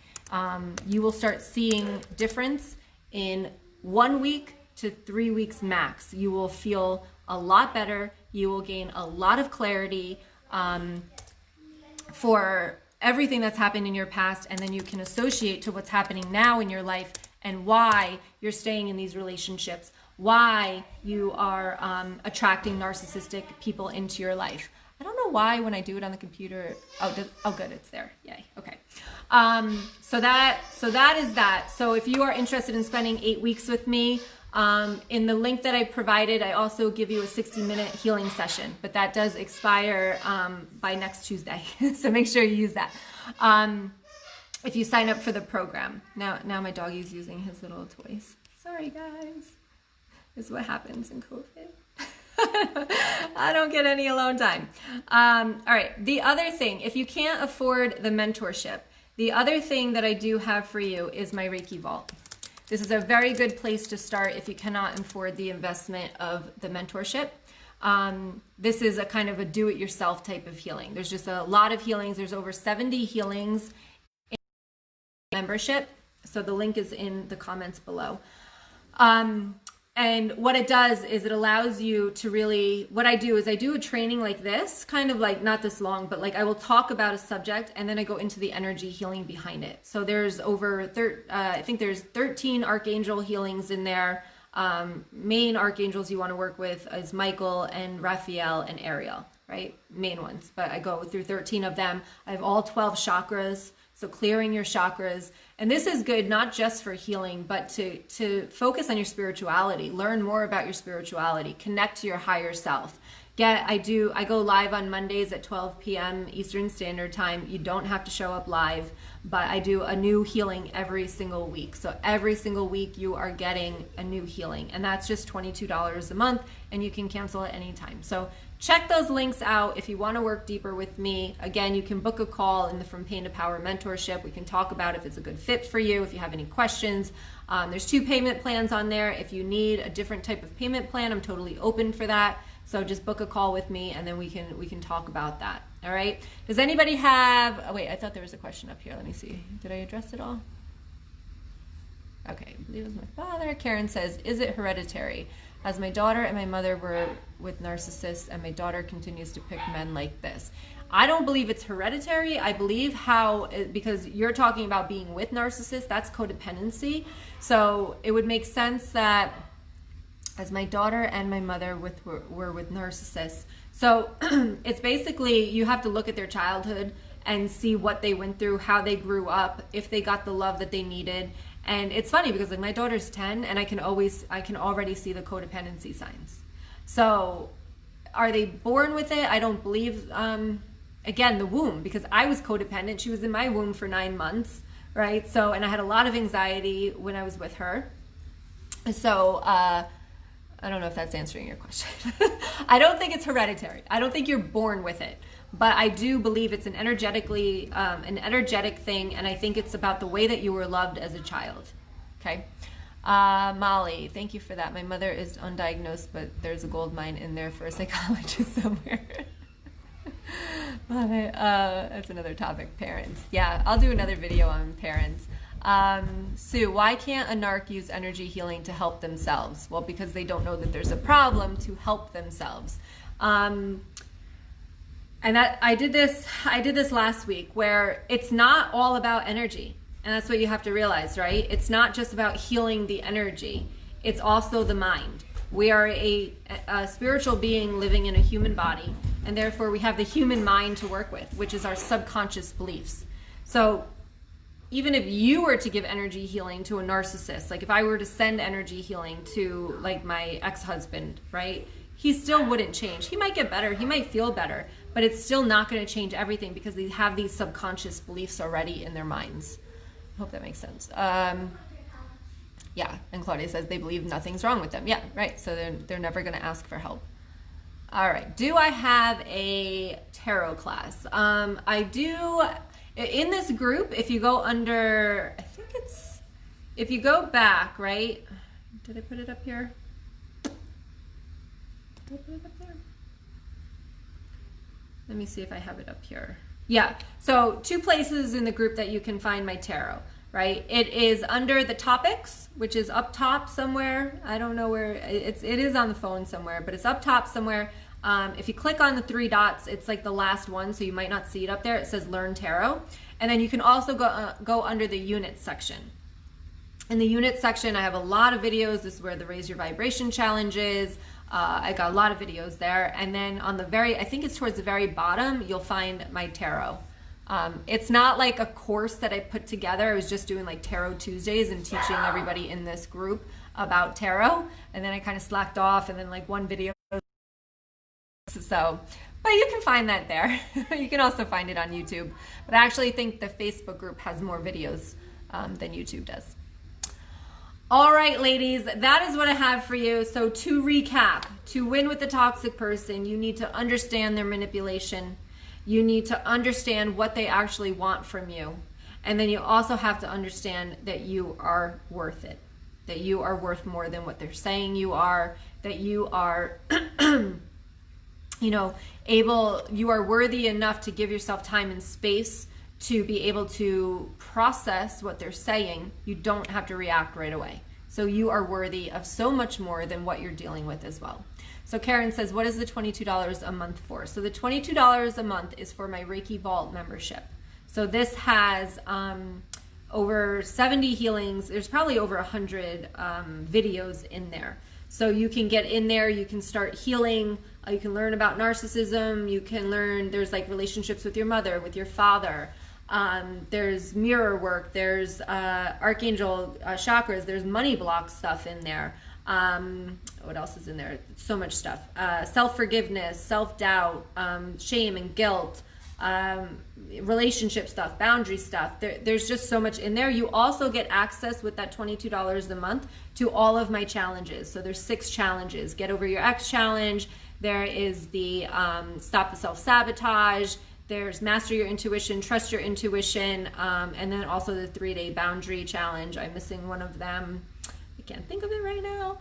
You will start seeing difference in 1 week to 3 weeks max. You will feel a lot better. You will gain a lot of clarity for everything that's happened in your past, and then you can associate to what's happening now in your life and why you're staying in these relationships, why you are attracting narcissistic people into your life. I don't know why when I do it on the computer, oh good, it's there, yay, okay. So that is that. So if you are interested in spending 8 weeks with me, in the link that I provided, I also give you a 60-minute healing session, but that does expire by next Tuesday. So make sure you use that. If you sign up for the program. Now my doggy's using his little toys. Sorry guys. This is what happens in COVID. I don't get any alone time. All right. The other thing, if you can't afford the mentorship, the other thing that I do have for you is my Reiki Vault. This is a very good place to start if you cannot afford the investment of the mentorship. This is a kind of a do-it-yourself type of healing. There's just a lot of healings. There's over 70 healings in membership. So the link is in the comments below. And what it does is it allows you to really, what I do is I do a training like this, kind of like not this long, but like I will talk about a subject and then I go into the energy healing behind it. So there's over, I think there's 13 archangel healings in there. Main archangels you want to work with is Michael and Raphael and Ariel, right? Main ones, but I go through 13 of them. I have all 12 chakras. So clearing your chakras. And this is good, not just for healing, but to focus on your spirituality, learn more about your spirituality, connect to your higher self. I go live on Mondays at 12 p.m. Eastern Standard Time. You don't have to show up live, but I do a new healing every single week. So every single week you are getting a new healing, and that's just $22 a month, and you can cancel at any time. So check those links out if you want to work deeper with me. Again, you can book a call in the From Pain to Power mentorship. We can talk about if it's a good fit for you, if you have any questions. There's 2 payment plans on there. If you need a different type of payment plan, I'm totally open for that. So just book a call with me and then we can talk about that. All right. Does anybody have, oh wait, I thought there was a question up here. Let me see. Did I address it all? Okay. I believe it was my father. Karen says, is it hereditary? As my daughter and my mother were with narcissists and my daughter continues to pick men like this. I don't believe it's hereditary. I believe because you're talking about being with narcissists, that's codependency. So it would make sense that as my daughter and my mother were with narcissists. So it's basically, you have to look at their childhood and see what they went through, how they grew up, if they got the love that they needed. And it's funny because like my daughter's 10 and I can already see the codependency signs. So are they born with it? I don't believe, again, the womb, because I was codependent. She was in my womb for 9 months, right? So, and I had a lot of anxiety when I was with her. So, I don't know if that's answering your question. I don't think it's hereditary. I don't think you're born with it, but I do believe it's an energetic thing, and I think it's about the way that you were loved as a child. Okay. Molly, thank you for that. My mother is undiagnosed, but there's a gold mine in there for a psychologist somewhere. Love it. That's another topic, parents. Yeah, I'll do another video on parents. Sue, why can't a narc use energy healing to help themselves? Well, because they don't know that there's a problem to help themselves. And I did this last week, where it's not all about energy. And that's what you have to realize, right? It's not just about healing the energy. It's also the mind. We are a spiritual being living in a human body, and therefore we have the human mind to work with, which is our subconscious beliefs. So even if you were to give energy healing to a narcissist, like if I were to send energy healing to like my ex-husband, right? He still wouldn't change. He might get better, he might feel better, but it's still not going to change everything because they have these subconscious beliefs already in their minds. I hope that makes sense. Yeah, and Claudia says they believe nothing's wrong with them. Yeah, right. So they're never going to ask for help. All right. Do I have a tarot class? I do. In this group, if you go under, I think it's, if you go back, right? Did I put it up here? Did I put it up there? Let me see if I have it up here. Yeah. So 2 places in the group that you can find my tarot. Right? It is under the topics, which is up top somewhere. I don't know where it is on the phone somewhere, but it's up top somewhere. If you click on the 3 dots, it's like the last one, so you might not see it up there. It says Learn Tarot. And then you can also go under the unit section. In the unit section, I have a lot of videos. This is where the Raise Your Vibration challenge is. I got a lot of videos there. And then on the I think it's towards the very bottom, you'll find my tarot. It's not like a course that I put together. I was just doing like Tarot Tuesdays and teaching everybody in this group about tarot. And then I kind of slacked off, and then like one video. So, but you can find that there. You can also find it on YouTube. But I actually think the Facebook group has more videos than YouTube does. All right, ladies, that is what I have for you. So to recap, to win with the toxic person, you need to understand their manipulation. You need to understand what they actually want from you. And then you also have to understand that you are worth it. That you are worth more than what they're saying you are. That you are, you know, you are worthy enough to give yourself time and space to be able to process what they're saying. You don't have to react right away. So you are worthy of so much more than what you're dealing with as well. So Karen says, what is the $22 a month for? So the $22 a month is for my Reiki Vault membership. So this has over 70 healings. There's probably over 100 videos in there. So you can get in there, you can start healing, you can learn about narcissism, you can learn, there's like relationships with your mother, with your father, there's mirror work, there's archangel chakras, there's money block stuff in there. What else is in there? So much stuff. Self-forgiveness, self-doubt, shame and guilt, relationship stuff, boundary stuff. There's just so much in there. You also get access with that $22 a month to all of my challenges. So there's 6 challenges. Get Over Your Ex challenge. There is the Stop the Self-Sabotage. There's Master Your Intuition, Trust Your Intuition, and then also the 3-day boundary challenge. I'm missing one of them. Can't think of it right now.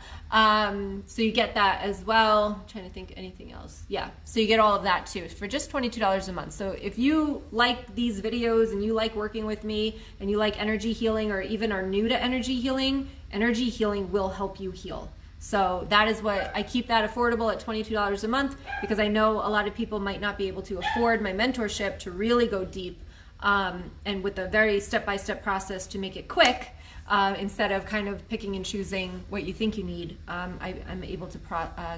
So you get that as well. I'm trying to think anything else. Yeah, so you get all of that too for just $22 a month. So if you like these videos and you like working with me and you like energy healing or even are new to energy healing will help you heal. So that is what I keep that affordable at $22 a month, because I know a lot of people might not be able to afford my mentorship to really go deep, and with a very step-by-step process to make it quick, instead of kind of picking and choosing what you think you need. I'm able to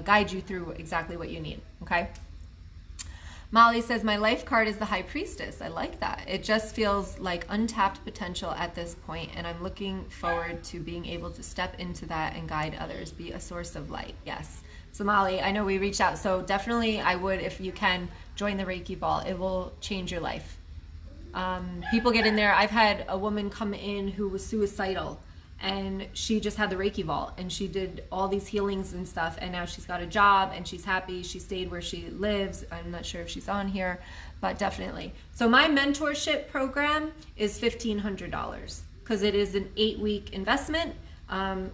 guide you through exactly what you need, okay? Molly says, my life card is the High Priestess. I like that. It just feels like untapped potential at this point, and I'm looking forward to being able to step into that and guide others, be a source of light. Yes. So Molly, I know we reached out, so definitely I would, if you can, join the Reiki Vault. It will change your life. People get in there. I've had a woman come in who was suicidal, and she just had the Reiki Vault, and she did all these healings and stuff, and now she's got a job and she's happy. She stayed where she lives. I'm not sure if she's on here, but definitely. So my mentorship program is $1,500 because it is an 8-week investment.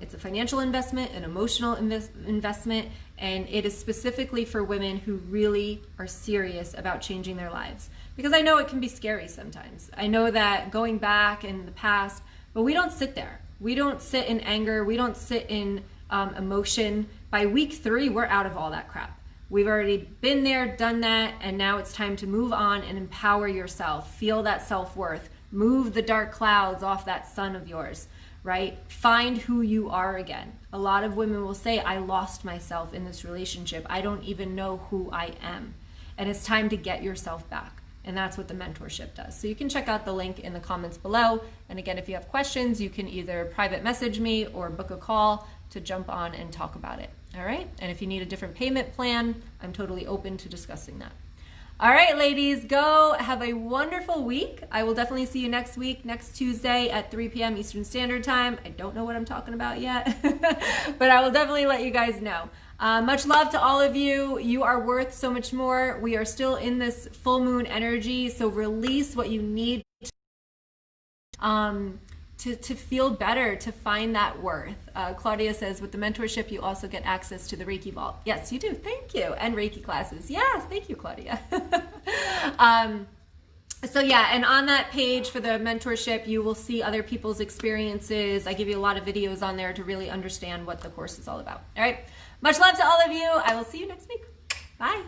It's a financial investment, an emotional investment, and it is specifically for women who really are serious about changing their lives. Because I know it can be scary sometimes. I know that going back in the past, but we don't sit there. We don't sit in anger. We don't sit in emotion. By week 3, we're out of all that crap. We've already been there, done that, and now it's time to move on and empower yourself. Feel that self-worth. Move the dark clouds off that sun of yours, right? Find who you are again. A lot of women will say, I lost myself in this relationship. I don't even know who I am. And it's time to get yourself back. And that's what the mentorship does. So you can check out the link in the comments below. And again, if you have questions, you can either private message me or book a call to jump on and talk about it. All right? And if you need a different payment plan, I'm totally open to discussing that. All right, ladies, go have a wonderful week. I will definitely see you next week, next Tuesday at 3 p.m. Eastern Standard Time. I don't know what I'm talking about yet, but I will definitely let you guys know. Much love to all of you. You are worth so much more. We are still in this full moon energy, so release what you need to feel better, to find that worth. Claudia says, with the mentorship, you also get access to the Reiki Vault. Yes, you do. Thank you. And Reiki classes. Yes, thank you, Claudia. So yeah, and on that page for the mentorship, you will see other people's experiences. I give you a lot of videos on there to really understand what the course is all about. All right. Much love to all of you. I will see you next week. Bye.